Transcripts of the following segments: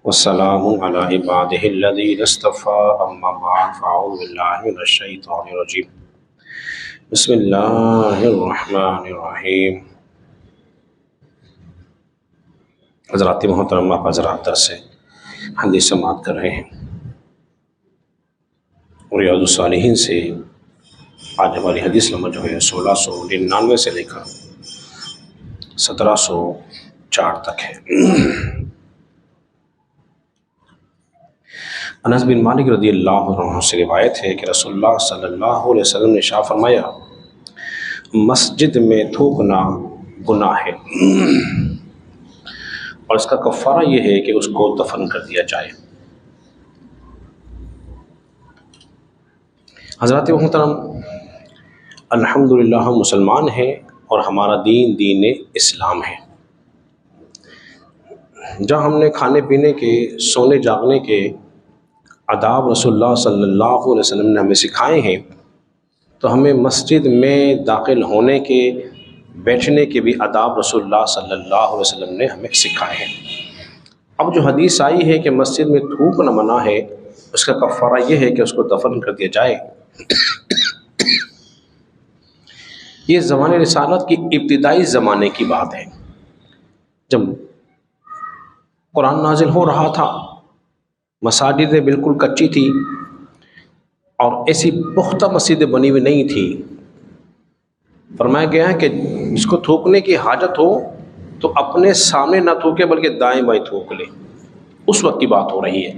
والسلام على عباده الذين اصطفى أما بعد فأعوذ بالله من الشيطان الرجيم بسم اللہ الرحمن الرحیم۔ حضرات محترم، آپ حضرات درس حدیث سماعت کر رہے ہیں ریاض الصالحین سے۔ آج ہماری حدیث نمبر جو ہے 1699 سے لے کر 1704 تک ہے۔ انس بن مالک رضی اللہ عنہ سے روایت ہے کہ رسول اللہ صلی اللہ علیہ وسلم نے ارشاد فرمایا، مسجد میں تھوکنا گناہ ہے اور اس کا کفارہ یہ ہے کہ اس کو دفن کر دیا جائے۔ حضرات محترم، الحمدللہ ہم مسلمان ہیں اور ہمارا دین دین اسلام ہے۔ جہاں ہم نے کھانے پینے کے، سونے جاگنے کے آداب رسول اللہ صلی اللہ علیہ وسلم نے ہمیں سکھائے ہیں، تو ہمیں مسجد میں داخل ہونے کے، بیٹھنے کے بھی آداب رسول اللہ صلی اللہ علیہ وسلم نے ہمیں سکھائے ہیں۔ اب جو حدیث آئی ہے کہ مسجد میں تھوکنا منع ہے، اس کا کفارہ یہ ہے کہ اس کو دفن کر دیا جائے۔ یہ زمانے رسالت کی ابتدائی زمانے کی بات ہے، جب قرآن نازل ہو رہا تھا، مساجدیں بالکل کچی تھی اور ایسی پختہ مسجدیں بنی ہوئی نہیں تھی۔ فرمایا گیا ہے کہ جس کو تھوکنے کی حاجت ہو تو اپنے سامنے نہ تھوکے بلکہ دائیں بائیں تھوک لے۔ اس وقت کی بات ہو رہی ہے،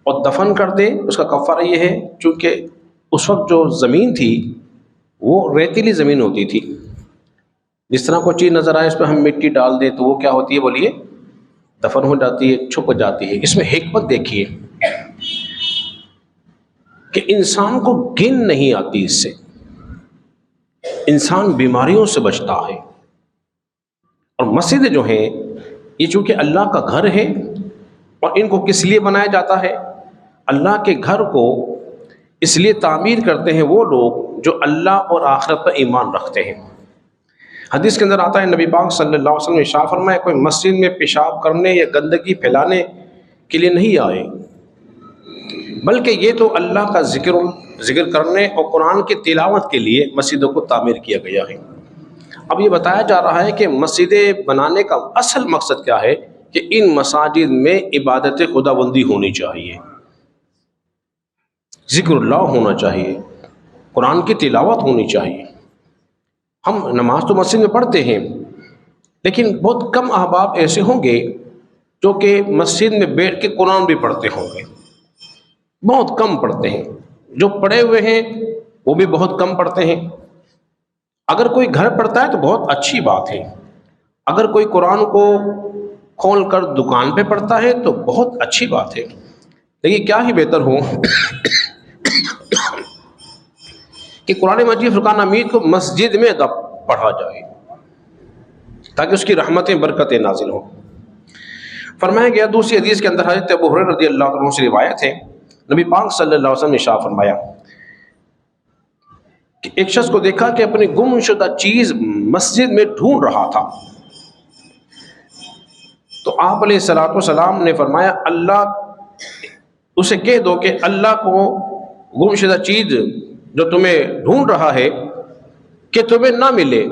اور دفن کر دے۔ اس کا کفارہ یہ ہے، چونکہ اس وقت جو زمین تھی وہ ریتیلی زمین ہوتی تھی، جس طرح کوئی چیز نظر آئے اس پہ ہم مٹی ڈال دیں تو وہ کیا ہوتی ہے، بولیے، دفن ہو جاتی ہے، چھپ جاتی ہے۔ اس میں حکمت دیکھیے کہ انسان کو گن نہیں آتی، اس سے انسان بیماریوں سے بچتا ہے۔ اور مسجد جو ہیں یہ چونکہ اللہ کا گھر ہے، اور ان کو کس لیے بنایا جاتا ہے؟ اللہ کے گھر کو اس لیے تعمیر کرتے ہیں وہ لوگ جو اللہ اور آخرت پر ایمان رکھتے ہیں۔ حدیث کے اندر آتا ہے، نبی پاک صلی اللہ علیہ وسلم نے ارشاد فرمایا، کوئی مسجد میں پیشاب کرنے یا گندگی پھیلانے کے لیے نہیں آئے، بلکہ یہ تو اللہ کا ذکر کرنے اور قرآن کی تلاوت کے لیے مسجدوں کو تعمیر کیا گیا ہے۔ اب یہ بتایا جا رہا ہے کہ مسجدیں بنانے کا اصل مقصد کیا ہے، کہ ان مساجد میں عبادت خداوندی ہونی چاہیے، ذکر اللہ ہونا چاہیے، قرآن کی تلاوت ہونی چاہیے۔ ہم نماز تو مسجد میں پڑھتے ہیں، لیکن بہت کم احباب ایسے ہوں گے جو کہ مسجد میں بیٹھ کے قرآن بھی پڑھتے ہوں گے، بہت کم پڑھتے ہیں۔ جو پڑھے ہوئے ہیں وہ بھی بہت کم پڑھتے ہیں۔ اگر کوئی گھر پڑھتا ہے تو بہت اچھی بات ہے، اگر کوئی قرآن کو کھول کر دکان پہ پڑھتا ہے تو بہت اچھی بات ہے، لیکن کیا ہی بہتر ہو کہ قرآن مجید فرقان حمید کو مسجد میں پڑھا جائے تاکہ اس کی رحمتیں، برکتیں نازل ہوں۔ فرمایا گیا دوسری حدیث کے اندر، حضرت ابو ہریرہ رضی اللہ عنہ سے روایت ہے، نبی پاک صلی اللہ علیہ وسلم نے ارشاد فرمایا کہ ایک شخص کو دیکھا کہ اپنی گم شدہ چیز مسجد میں ڈھونڈ رہا تھا، تو آپ علیہ الصلوۃ والسلام نے فرمایا، اللہ اسے کہہ دو کہ اللہ کو گم شدہ چیز جو تمہیں ڈھونڈ رہا ہے کہ تمہیں نہ ملے،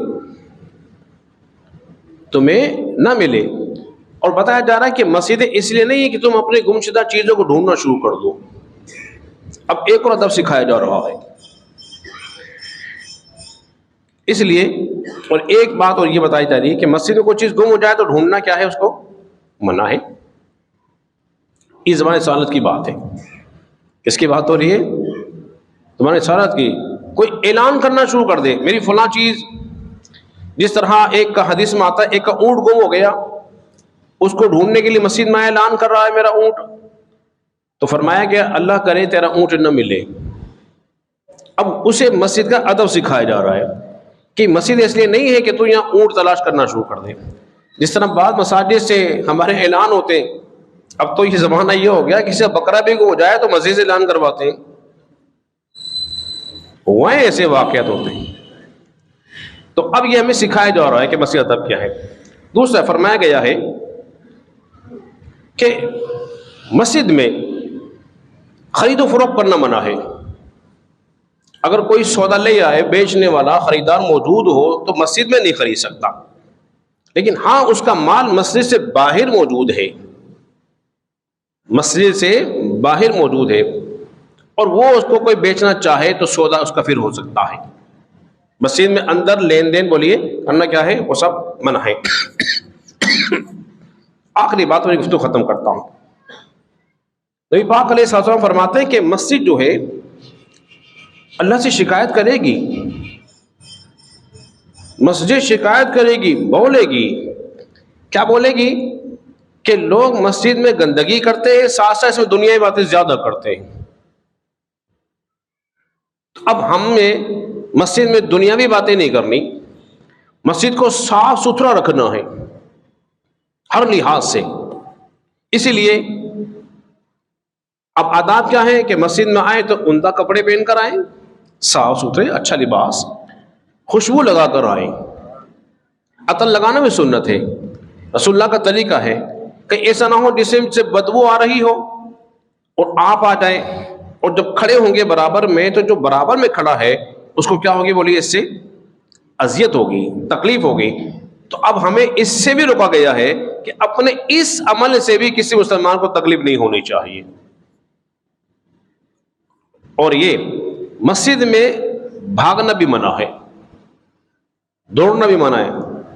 تمہیں نہ ملے۔ اور بتایا جا رہا ہے کہ مسجدیں اس لیے نہیں ہے کہ تم اپنی گم شدہ چیزوں کو ڈھونڈنا شروع کر دو۔ اب ایک اور ادب سکھایا جا رہا ہے، اس لیے، اور ایک بات اور یہ بتائی جا رہی ہے کہ مسجد میں کوئی چیز گم ہو جائے تو ڈھونڈنا کیا ہے، اس کو منع ہے۔ اس زمانے رسالت کی بات ہے۔ کس کی بات ہو رہی ہے؟ زمانے رسالت کی۔ کوئی اعلان کرنا شروع کر دے، میری فلاں چیز، جس طرح ایک کا حدیث میں آتا ہے، ایک کا اونٹ گم ہو گیا، اس کو ڈھونڈنے کے لیے مسجد میں اعلان کر رہا ہے میرا اونٹ، تو فرمایا گیا اللہ کرے تیرا اونٹ نہ ملے۔ اب اسے مسجد کا ادب سکھایا جا رہا ہے کہ مسجد اس لیے نہیں ہے کہ تو یہاں اونٹ تلاش کرنا شروع کر دے۔ جس طرح بعض مساجد سے ہمارے اعلان ہوتے ہیں، اب تو یہ زمانہ یہ ہو گیا کسی کا بکرا بھی ہو جائے تو مسجد سے اعلان کرواتے ہیں، وہیں ایسے واقعات ہوتے ہیں۔ تو اب یہ ہمیں سکھایا جا رہا ہے کہ مسجد ادب کیا ہے۔ دوسرا فرمایا گیا ہے کہ مسجد میں خرید و فروخت کرنا منع ہے. اگر کوئی سودا لے آئے، بیچنے والا خریدار موجود ہو تو مسجد میں نہیں خرید سکتا، لیکن ہاں اس کا مال مسجد سے باہر موجود ہے، مسجد سے باہر موجود ہے، اور وہ اس کو کوئی بیچنا چاہے تو سودا اس کا پھر ہو سکتا ہے. مسجد میں اندر لین دین بولیے کرنا کیا ہے، وہ سب منع ہے. آخری بات میں گفتگو ختم کرتا ہوں. نبی پاک علیہ الصلوۃ والسلام فرماتے ہیں کہ مسجد جو ہے اللہ سے شکایت کرے گی، مسجد شکایت کرے گی، بولے گی. کیا بولے گی؟ کہ لوگ مسجد میں گندگی کرتے ہیں، ساتھ ساتھ اس میں دنیاوی باتیں زیادہ کرتے ہیں. اب ہم نے مسجد میں دنیاوی باتیں نہیں کرنی، مسجد کو صاف ستھرا رکھنا ہے ہر لحاظ سے. اسی لیے اب آداب کیا ہے کہ مسجد میں آئے تو عمدہ کپڑے پہن کر آئیں، صاف ستھرے، اچھا لباس، خوشبو لگا کر آئیں. عطر لگانا بھی سنت ہے، رسول اللہ کا طریقہ ہے کہ ایسا نہ ہو جسم سے بدبو آ رہی ہو اور آپ آ جائیں، اور جب کھڑے ہوں گے برابر میں تو جو برابر میں کھڑا ہے اس کو کیا ہوگی بولیے، اس سے اذیت ہوگی، تکلیف ہوگی. تو اب ہمیں اس سے بھی روکا گیا ہے کہ اپنے اس عمل سے بھی کسی مسلمان کو تکلیف نہیں ہونی چاہیے. اور یہ مسجد میں بھاگنا بھی منع ہے، دوڑنا بھی منع ہے.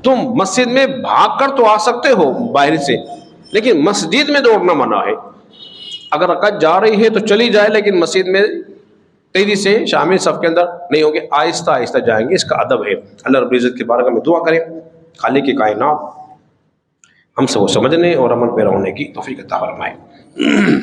تم مسجد میں بھاگ کر تو آ سکتے ہو باہر سے، لیکن مسجد میں دوڑنا منع ہے. اگر رکعت جا رہی ہے تو چلی جائے، لیکن مسجد میں تیزی سے شامل صف کے اندر نہیں ہوگے، آہستہ آہستہ جائیں گے. اس کا ادب ہے. اللہ رب العزت کی بارگاہ میں دعا کریں خالق کی کائنات ہم سے وہ سمجھنے اور عمل پیرا ہونے کی توفیق عطا فرمائے.